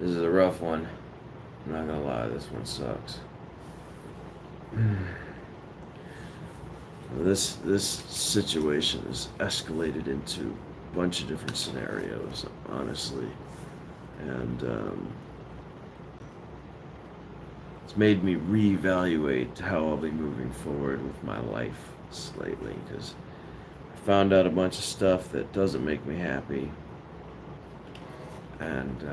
This is a rough one. I'm not gonna lie, this one sucks. This situation has escalated into a bunch of different scenarios, honestly, and it's made me reevaluate how I'll be moving forward with my life slightly. Because I found out a bunch of stuff that doesn't make me happy, and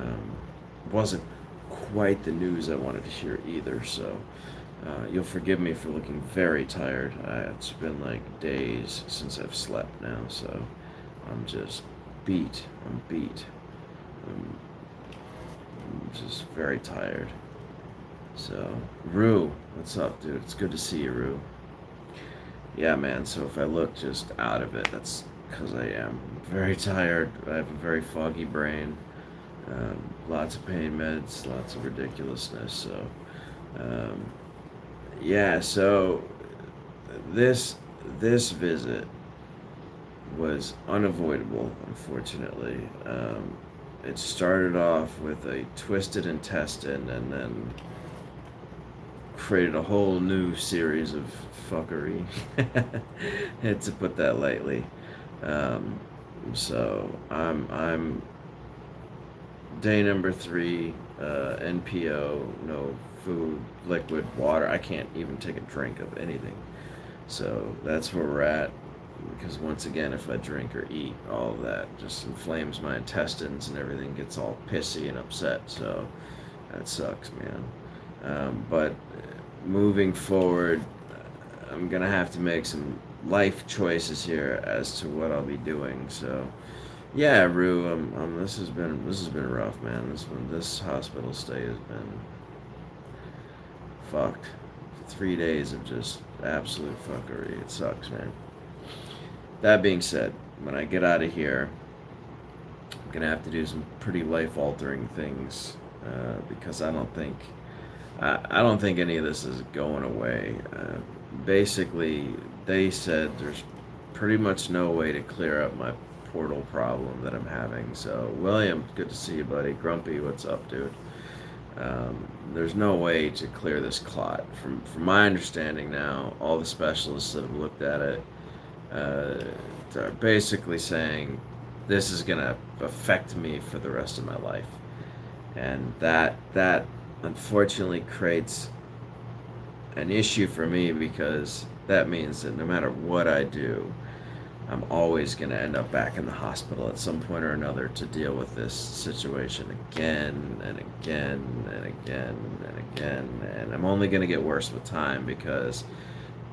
wasn't quite the news I wanted to hear either. So you'll forgive me for looking very tired. It's been like days since I've slept now, so I'm just beat. I'm beat. I'm, I'm just very tired. So, Rue, what's up, dude? It's good to see you, Rue. Yeah, man, so if I look just out of it, that's because I am very tired. I have a very foggy brain. Lots of pain meds, lots of ridiculousness. So, um, yeah, so this this visit was unavoidable, unfortunately. It started off with a twisted intestine and then created a whole new series of fuckery, to put that lightly. Um, so I'm day number 3, NPO, no food, liquid, water. I can't even take a drink of anything. So that's where we're at. Because once again, if I drink or eat, all of that just inflames my intestines and everything gets all pissy and upset. So that sucks, man. But moving forward, I'm gonna have to make some life choices here as to what I'll be doing. So, yeah, Rue, this has been rough, man. This hospital stay has been fucked. 3 days of just absolute fuckery. It sucks, man. That being said, when I get out of here, I'm gonna have to do some pretty life-altering things because I don't think any of this is going away. Basically, they said there's pretty much no way to clear up my portal problem that I'm having. So, William, good to see you, buddy. Grumpy, what's up, dude? There's no way to clear this clot. From my understanding now, all the specialists that have looked at it are basically saying this is gonna affect me for the rest of my life, and that unfortunately creates an issue for me because that means that no matter what I do, I'm always going to end up back in the hospital at some point or another to deal with this situation again and again and again and again. And I'm only going to get worse with time because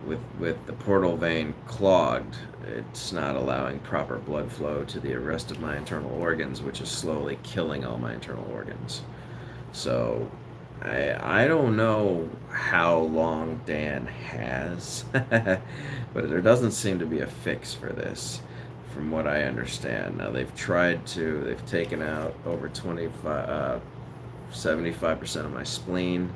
with the portal vein clogged, it's not allowing proper blood flow to the rest of my internal organs, which is slowly killing all my internal organs. So I don't know how long Dan has, but there doesn't seem to be a fix for this, from what I understand. Now they've taken out over 75% of my spleen.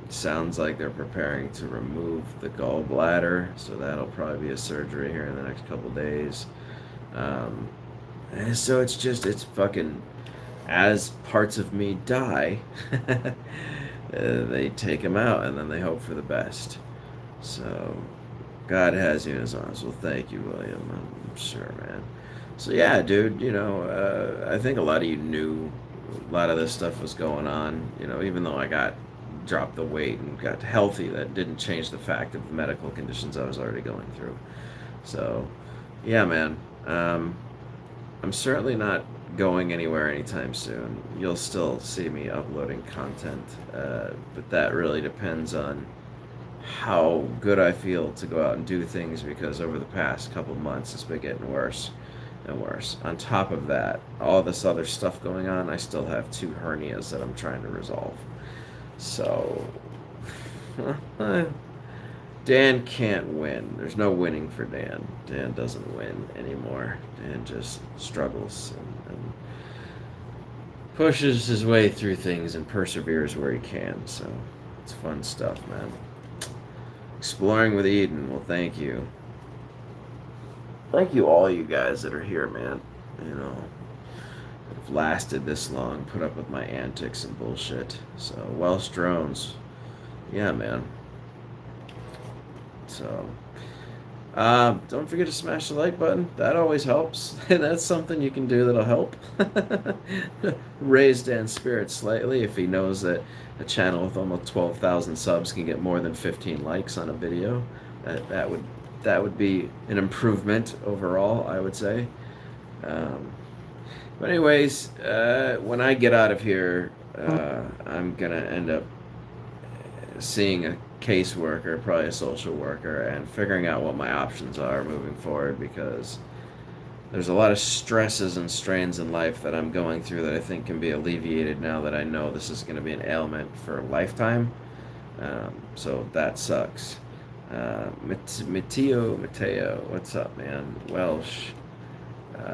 Sounds like they're preparing to remove the gallbladder, so that'll probably be a surgery here in the next couple days. And so it's fucking, as parts of me die, they take them out and then they hope for the best. So, God has you in his arms. Well, thank you, William. I'm sure, man. So, yeah, dude, I think a lot of you knew a lot of this stuff was going on. Even though I dropped the weight and got healthy, that didn't change the fact of the medical conditions I was already going through. So, yeah, man. I'm certainly not going anywhere anytime soon. You'll still see me uploading content, but that really depends on how good I feel to go out and do things, because over the past couple months it's been getting worse and worse. On top of that, all this other stuff going on, I still have 2 hernias that I'm trying to resolve. So, Dan can't win. There's no winning for Dan. Dan doesn't win anymore. Dan just struggles and pushes his way through things and perseveres where he can. So it's fun stuff, man. Exploring with Eden. Well, thank you. Thank you, all you guys that are here, man. have lasted this long, put up with my antics and bullshit. So, Welsh drones. Yeah, man. So, don't forget to smash the like button. That always helps. That's something you can do that'll help. Raise Dan's spirits slightly if he knows that a channel with almost 12,000 subs can get more than 15 likes on a video. That would be an improvement overall, I would say. Um, but anyways, when I get out of here, I'm gonna end up seeing a caseworker, probably a social worker, and figuring out what my options are moving forward, because there's a lot of stresses and strains in life that I'm going through that I think can be alleviated now that I know this is going to be an ailment for a lifetime. So that sucks. Mateo, what's up, man? Welsh.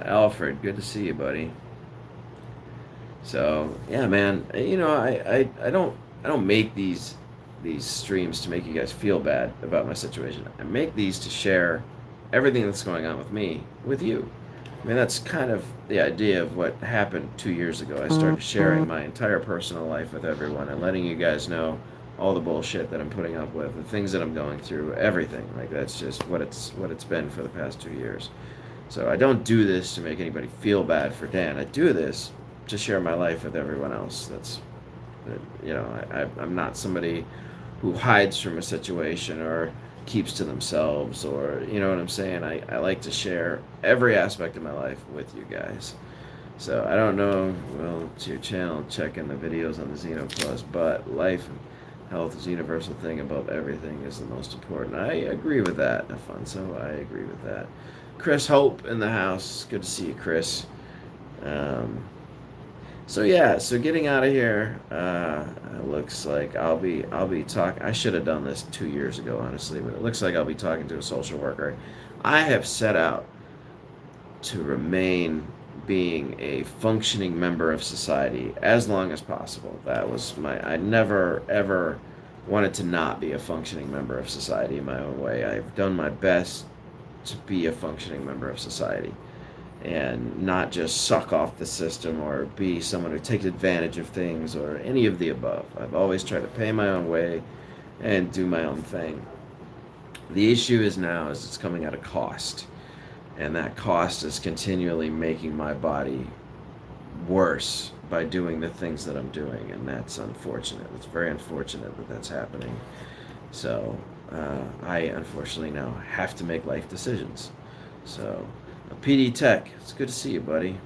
Alfred, good to see you, buddy. So yeah, man. I don't make these streams to make you guys feel bad about my situation. I make these to share everything that's going on with me with you. I mean, that's kind of the idea of what happened 2 years ago. I started sharing my entire personal life with everyone and letting you guys know all the bullshit that I'm putting up with, the things that I'm going through, everything. Like, that's just what it's been for the past 2 years. So I don't do this to make anybody feel bad for Dan. I do this to share my life with everyone else. I'm not somebody who hides from a situation or keeps to themselves, or, you know what I'm saying? I like to share every aspect of my life with you guys. So I don't know, well, to your channel, checking the videos on the Xeno Plus, but life and health is a universal thing above everything is the most important. I agree with that, Afonso. I agree with that. Chris Hope in the house. Good to see you, Chris. So yeah, so getting out of here, looks like I'll be talking. I should have done this 2 years ago, honestly, but it looks like I'll be talking to a social worker. I have set out to remain being a functioning member of society as long as possible. That was I never ever wanted to not be a functioning member of society in my own way. I've done my best to be a functioning member of society and not just suck off the system or be someone who takes advantage of things or any of the above. I've always tried to pay my own way and do my own thing. The issue is now is it's coming at a cost, and that cost is continually making my body worse by doing the things that I'm doing, and that's unfortunate. It's very unfortunate that that's happening. So I unfortunately now have to make life decisions. So PD Tech, it's good to see you, buddy.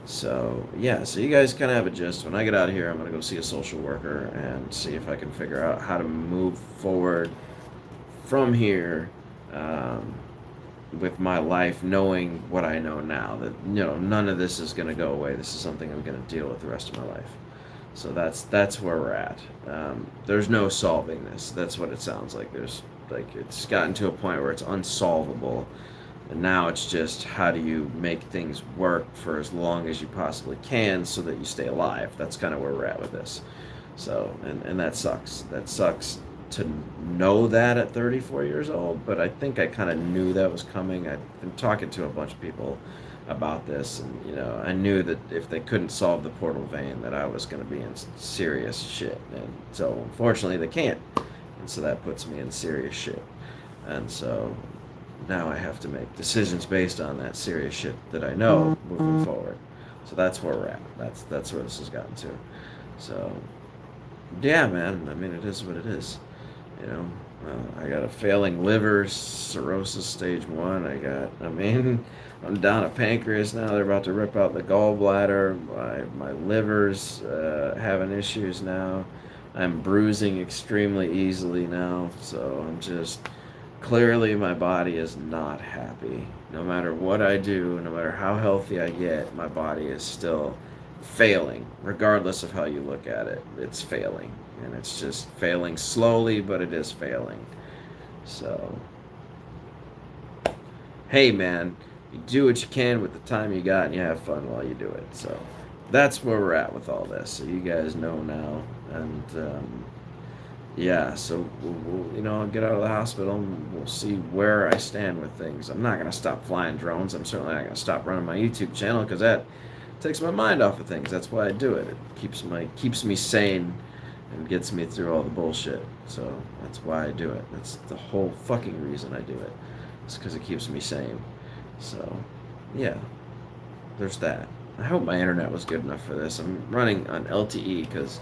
So yeah, so you guys kind of have a gist. When I get out of here, I'm gonna go see a social worker and see if I can figure out how to move forward from here with my life, knowing what I know now, that none of this is gonna go away. This is something I'm gonna deal with the rest of my life. So that's where we're at. There's no solving this. That's what it sounds like. It's gotten to a point where it's unsolvable, and now it's just how do you make things work for as long as you possibly can so that you stay alive. That's kind of where we're at with this. So and that sucks. That sucks to know that at 34 years old, but I think I kind of knew that was coming. I've been talking to a bunch of people about this, and I knew that if they couldn't solve the portal vein, that I was going to be in serious shit. And so unfortunately they can't, and so that puts me in serious shit. And so now I have to make decisions based on that serious shit that I know moving forward. So that's where we're at. That's where this has gotten to. So yeah, man, I mean, it is what it is. I got a failing liver, cirrhosis stage 1. I'm down a pancreas now. They're about to rip out the gallbladder. My liver's having issues now. I'm bruising extremely easily now. So I'm just, clearly my body is not happy. No matter what I do, no matter how healthy I get, my body is still failing. Regardless of how you look at it, it's failing. And it's just failing slowly, but it is failing. So, hey man, you do what you can with the time you got, and you have fun while you do it. So that's where we're at with all this. So you guys know now. And yeah, so I'll get out of the hospital and we'll see where I stand with things. I'm not going to stop flying drones. I'm certainly not going to stop running my YouTube channel, because takes my mind off of things. That's why I do it. It keeps me sane and gets me through all the bullshit. So that's why I do it. That's the whole fucking reason I do it. It's because it keeps me sane. So, yeah, there's that. I hope my internet was good enough for this. I'm running on LTE because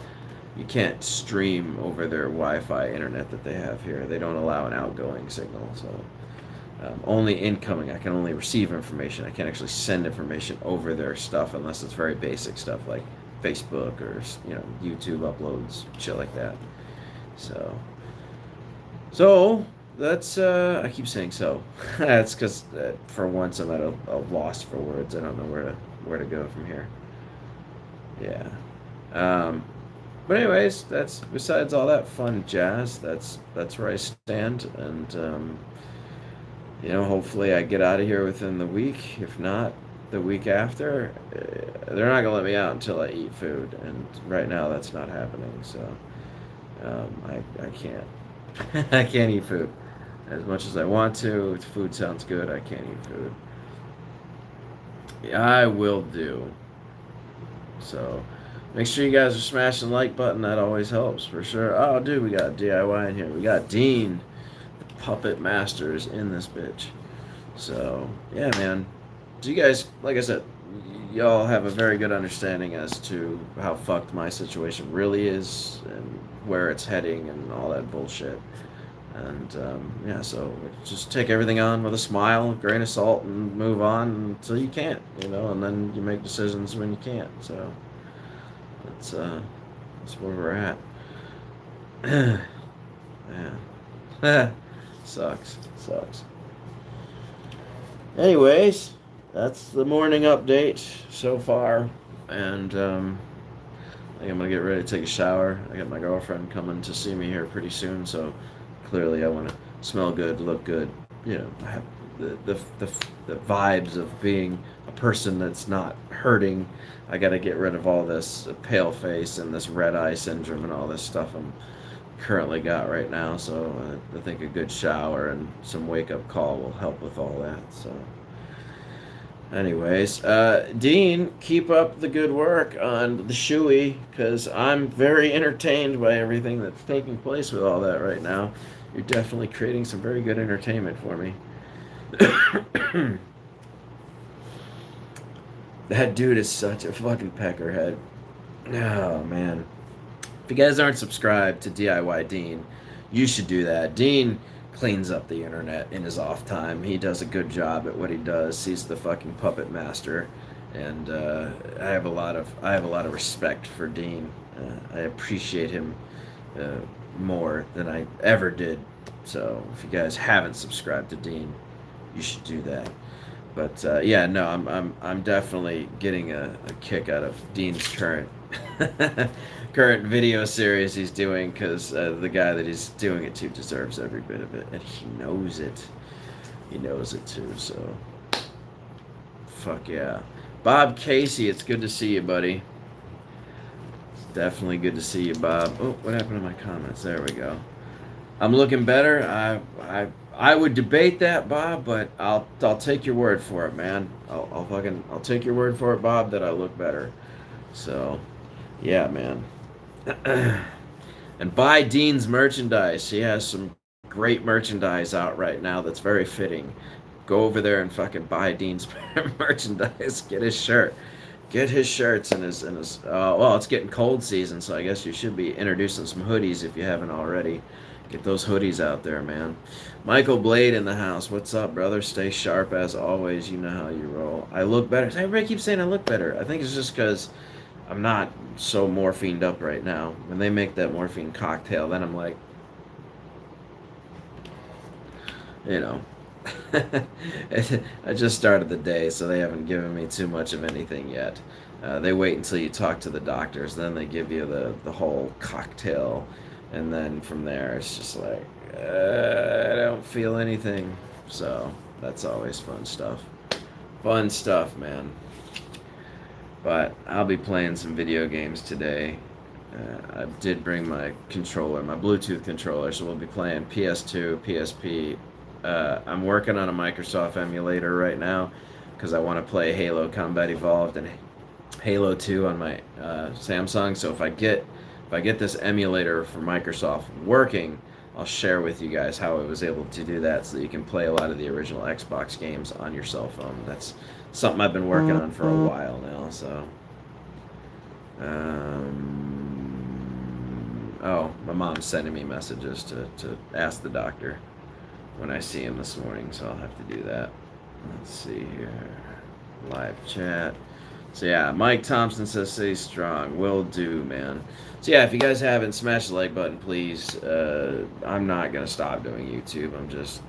you can't stream over their Wi-Fi internet that they have here. They don't allow an outgoing signal. So only incoming. I can only receive information. I can't actually send information over their stuff unless it's very basic stuff like Facebook or YouTube uploads, shit like that. So that's I keep saying so. That's because for once I'm at a loss for words. I don't know where to go from here. Yeah. But anyways, that's besides all that fun jazz. That's where I stand, and hopefully I get out of here within the week. If not, the week after. They're not gonna let me out until I eat food, and right now that's not happening. So I can't. I can't eat food as much as I want to. If food sounds good, I can't eat food. Yeah, I will do. So make sure you guys are smashing the like button. That always helps for sure. Oh, dude, we got DIY in here. We got Dean, the puppet masters, in this bitch. So yeah, man. So you guys, like I said, y'all have a very good understanding as to how fucked my situation really is and where it's heading and all that bullshit. And yeah, so just take everything on with a smile, a grain of salt, and move on until you can't, and then you make decisions when you can't. So that's where we're at. Yeah. Sucks. Anyways, that's the morning update so far, and I think I'm gonna get ready to take a shower. I got my girlfriend coming to see me here pretty soon, so clearly I want to smell good, look good. I have the vibes of being a person that's not hurting. I got to get rid of all this pale face and this red eye syndrome and all this stuff I'm currently got right now. So I think a good shower and some wake up call will help with all that. So anyways, Dean, keep up the good work on the shoey, because I'm very entertained by everything that's taking place with all that right now. You're definitely creating some very good entertainment for me. That dude is such a fucking peckerhead. Oh, man. If you guys aren't subscribed to DIY Dean, you should do that. Dean cleans up the internet in his off time. He does a good job at what he does. He's the fucking puppet master, and I have a lot of respect for Dean. I appreciate him more than I ever did. So if you guys haven't subscribed to Dean, you should do that. But yeah, no, I'm definitely getting a kick out of Dean's current video series he's doing, because the guy that he's doing it to deserves every bit of it, and he knows it. He knows it too. So fuck yeah, Bob Casey, it's good to see you, buddy. It's definitely good to see you, Bob. Oh, what happened to my comments? There we go. I'm looking better. I would debate that, Bob, but I'll take your word for it, man. I'll take your word for it, Bob, that I look better. So, yeah, man. And buy Dean's merchandise. He has some great merchandise out right now that's very fitting. Go over there and fucking buy Dean's merchandise. Get his shirt. Get his shirts and his well, it's getting cold season, so I guess you should be introducing some hoodies if you haven't already. Get those hoodies out there, man. Michael Blade in the house. What's up, brother? Stay sharp as always. You know how you roll. I look better. Everybody keeps saying I look better. I think it's just because I'm not so morphined up right now. When they make that morphine cocktail, then I'm like, I just started the day, so they haven't given me too much of anything yet. They wait until you talk to the doctors, then they give you the whole cocktail. And then from there, it's just like, I don't feel anything. So that's always fun stuff. Fun stuff, man. But I'll be playing some video games today. I did bring my controller, my Bluetooth controller, so we'll be playing PS2, PSP. I'm working on a Microsoft emulator right now because I want to play Halo Combat Evolved and Halo 2 on my Samsung. So if I get this emulator for Microsoft working, I'll share with you guys how I was able to do that so that you can play a lot of the original Xbox games on your cell phone. That's something I've been working on for a while now. So, oh, my mom's sending me messages to ask the doctor when I see him this morning, so I'll have to do that. Let's see here. Live chat. So yeah, Mike Thompson says stay strong. Will do, man. So yeah, if you guys haven't, smash the like button, please. I'm not gonna stop doing YouTube. I'm just,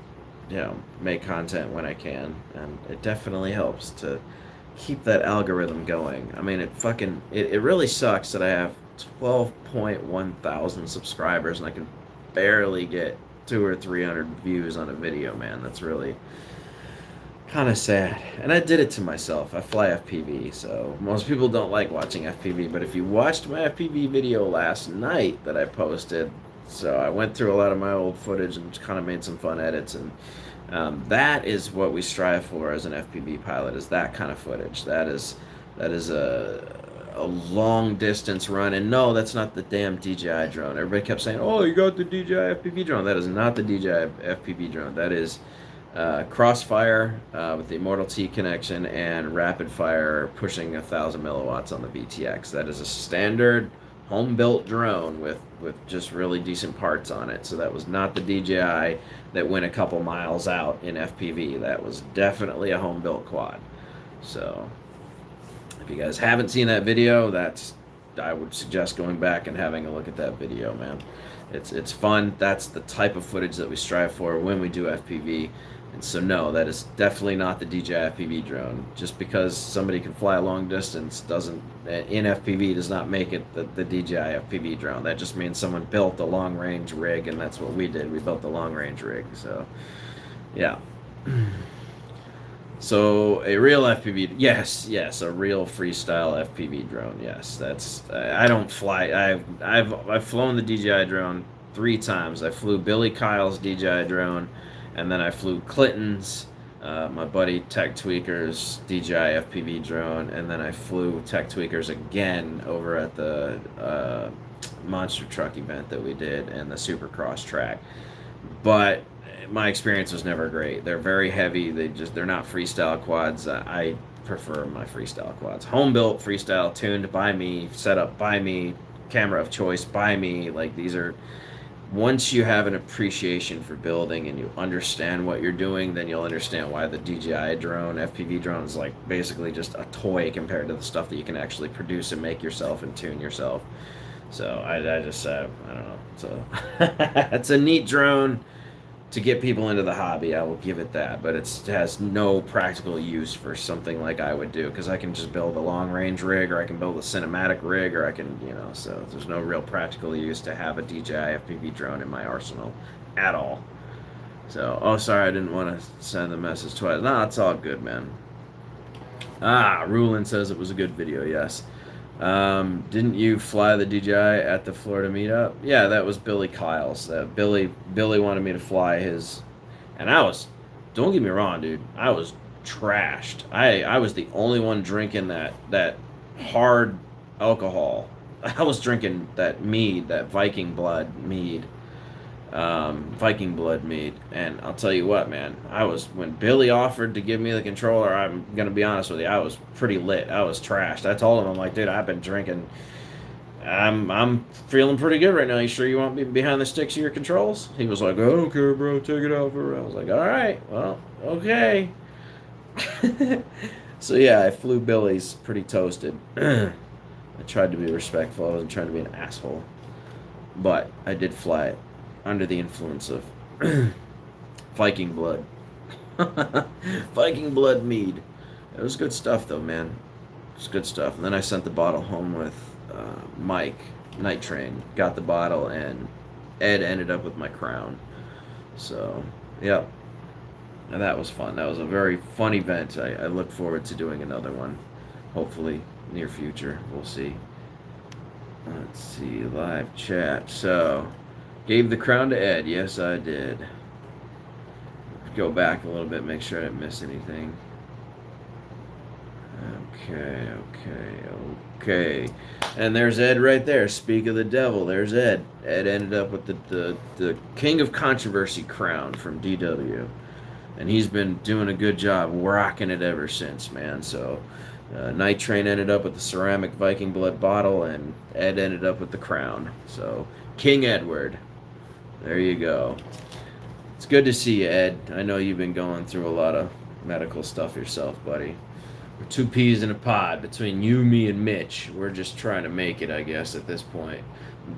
make content when I can, and it definitely helps to keep that algorithm going. I mean, it really sucks that I have 12.1 thousand subscribers and I can barely get 200 or 300 views on a video, man. That's really kind of sad. And I did it to myself. I fly FPV, so most people don't like watching FPV, but if you watched my FPV video last night that I posted, so I went through a lot of my old footage and kind of made some fun edits, and that is what we strive for as an FPV pilot, is that kind of footage. That is a long distance run, and no, that's not the damn DJI drone. Everybody kept saying, "Oh, you got the DJI FPV drone." That is not the DJI FPV drone. That is Crossfire with the Immortal T connection and Rapid Fire pushing 1,000 milliwatts on the VTX. That is a standard home-built drone with just really decent parts on it. So that was not the DJI that went a couple miles out in FPV. That was definitely a home-built quad. So if you guys haven't seen that video, I would suggest going back and having a look at that video, man. It's fun. That's the type of footage that we strive for when we do FPV. And so no, that is definitely not the DJI FPV drone. Just because somebody can fly a long distance in FPV does not make it the DJI FPV drone. That just means someone built a long range rig, and that's what we did. We built the long range rig. So yeah. So a real FPV, yes, a real freestyle FPV drone. Yes, I don't fly. I've flown the DJI drone 3 times. I flew Billy Kyle's DJI drone, and then I flew Clinton's, my buddy Tech Tweaker's DJI FPV drone, and then I flew Tech Tweaker's again over at the monster truck event that we did and the Supercross track. But my experience was never great. They're very heavy. They're not freestyle quads. I prefer my freestyle quads. Home built freestyle, tuned by me, set up by me, camera of choice by me. Like, these are, once you have an appreciation for building and you understand what you're doing, then you'll understand why the DJI drone, FPV drone, is like basically just a toy compared to the stuff that you can actually produce and make yourself and tune yourself. So I just I don't know. So it's a neat drone to get people into the hobby. I will give it that, but it has no practical use for something like I would do, because I can just build a long range rig, or I can build a cinematic rig, or I can, so there's no real practical use to have a DJI FPV drone in my arsenal at all. So, oh, sorry, I didn't want to send the message twice. No, it's all good, man. Rulin says it was a good video. Yes. Didn't you fly the DJI at the Florida meetup? Yeah, that was Billy Kyle's. Billy wanted me to fly his, and don't get me wrong, dude, I was trashed. I was the only one drinking that hard alcohol. I was drinking that mead, that Viking blood mead, and I'll tell you what, man, when Billy offered to give me the controller, I'm gonna be honest with you, I was pretty lit. I was trashed. I told him, I'm like, dude, I've been drinking. I'm feeling pretty good right now. You sure you want me behind the sticks of your controls? He was like, I don't care, bro. Take it out for. I was like, all right, well, okay. So yeah, I flew Billy's pretty toasted. I tried to be respectful. I wasn't trying to be an asshole, but I did fly it under the influence of Viking blood. Viking blood mead. It was good stuff, though, man. It was good stuff. And then I sent the bottle home with Mike, Night Train. Got the bottle, and Ed ended up with my crown. So, yeah. And that was fun. That was a very fun event. I look forward to doing another one. Hopefully, near future. We'll see. Let's see. Live chat. So, gave the crown to Ed. Yes, I did. Go back a little bit, make sure I didn't miss anything. Okay. And there's Ed right there. Speak of the devil. There's Ed. Ed ended up with the King of Controversy crown from DW. And he's been doing a good job rocking it ever since, man. So, Night Train ended up with the ceramic Viking blood bottle, and Ed ended up with the crown. So, King Edward. There you go. It's good to see you, Ed. I know you've been going through a lot of medical stuff yourself, buddy. We're two peas in a pod between you, me, and Mitch. We're just trying to make it, I guess, at this point.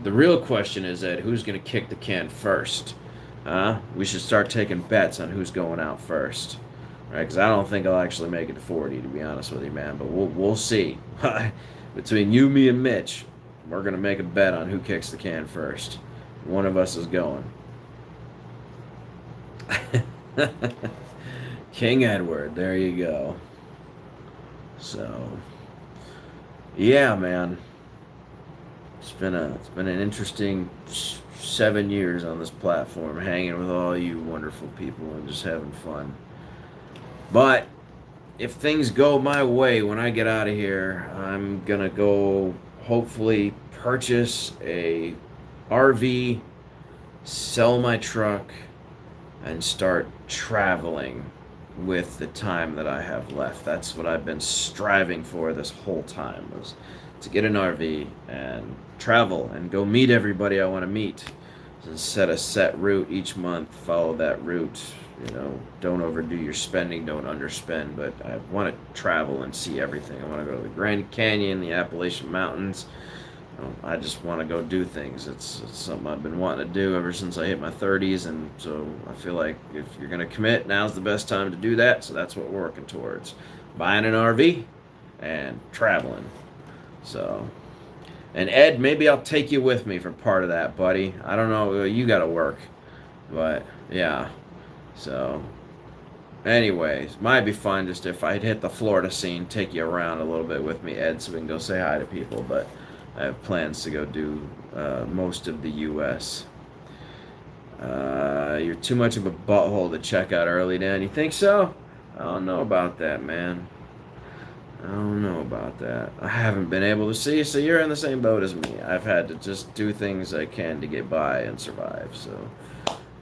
The real question is, Ed, who's going to kick the can first? Huh? We should start taking bets on who's going out first. Right? Because I don't think I'll actually make it to 40, to be honest with you, man. But we'll see. Between you, me, and Mitch, we're going to make a bet on who kicks the can first. One of us is going. King Edward, there you go. So, yeah, man. It's been an interesting 7 years on this platform, hanging with all you wonderful people and just having fun. But if things go my way when I get out of here, I'm gonna go hopefully purchase a RV, sell my truck, and start traveling with the time that I have left. That's what I've been striving for this whole time, was to get an RV and travel and go meet everybody I want to meet. And set a set route each month, follow that route. Don't overdo your spending, don't underspend, but I want to travel and see everything. I want to go to the Grand Canyon, the Appalachian Mountains. I just want to go do things. It's something I've been wanting to do ever since I hit my 30s, and so I feel like if you're going to commit, now's the best time to do that, so that's what we're working towards. Buying an RV and traveling. So, and Ed, maybe I'll take you with me for part of that, buddy. I don't know, you got to work, but yeah. So, anyways, might be fun just if I'd hit the Florida scene, take you around a little bit with me, Ed, so we can go say hi to people, but I have plans to go do most of the U.S. You're too much of a butthole to check out early, Dan. You think so? I don't know about that, man. I don't know about that. I haven't been able to see, so you're in the same boat as me. I've had to just do things I can to get by and survive, so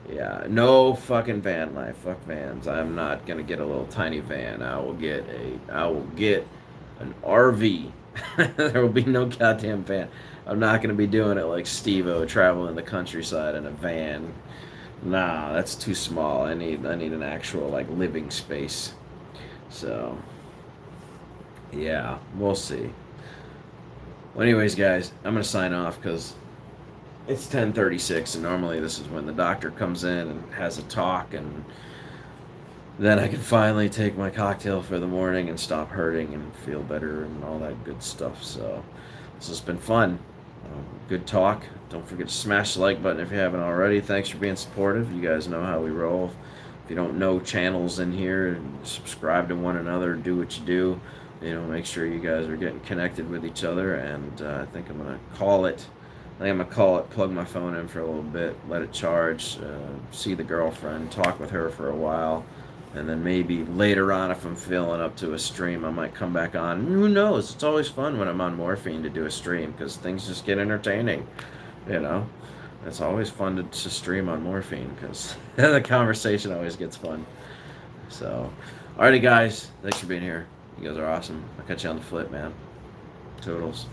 yeah. No fucking van life. Fuck vans. I'm not gonna get a little tiny van. I will get an RV. There will be no goddamn van. I'm not gonna be doing it like Steve-O, traveling the countryside in a van. Nah, that's too small. I need an actual like living space. So yeah, we'll see. Well, anyways, guys, I'm gonna sign off because it's 10:36, and normally this is when the doctor comes in and has a talk, and then I can finally take my cocktail for the morning and stop hurting and feel better and all that good stuff. So this has been fun. Good talk. Don't forget to smash the like button if you haven't already. Thanks for being supportive. You guys know how we roll. If you don't know channels in here, subscribe to one another, do what you do. Make sure you guys are getting connected with each other, and I think I'm going to call it. Plug my phone in for a little bit, let it charge, see the girlfriend, talk with her for a while, and then maybe later on, if I'm feeling up to a stream, I might come back on. Who knows? It's always fun when I'm on morphine to do a stream, because things just get entertaining, It's always fun to stream on morphine, because the conversation always gets fun. So, alrighty guys, thanks for being here. You guys are awesome. I'll catch you on the flip, man. Toodles.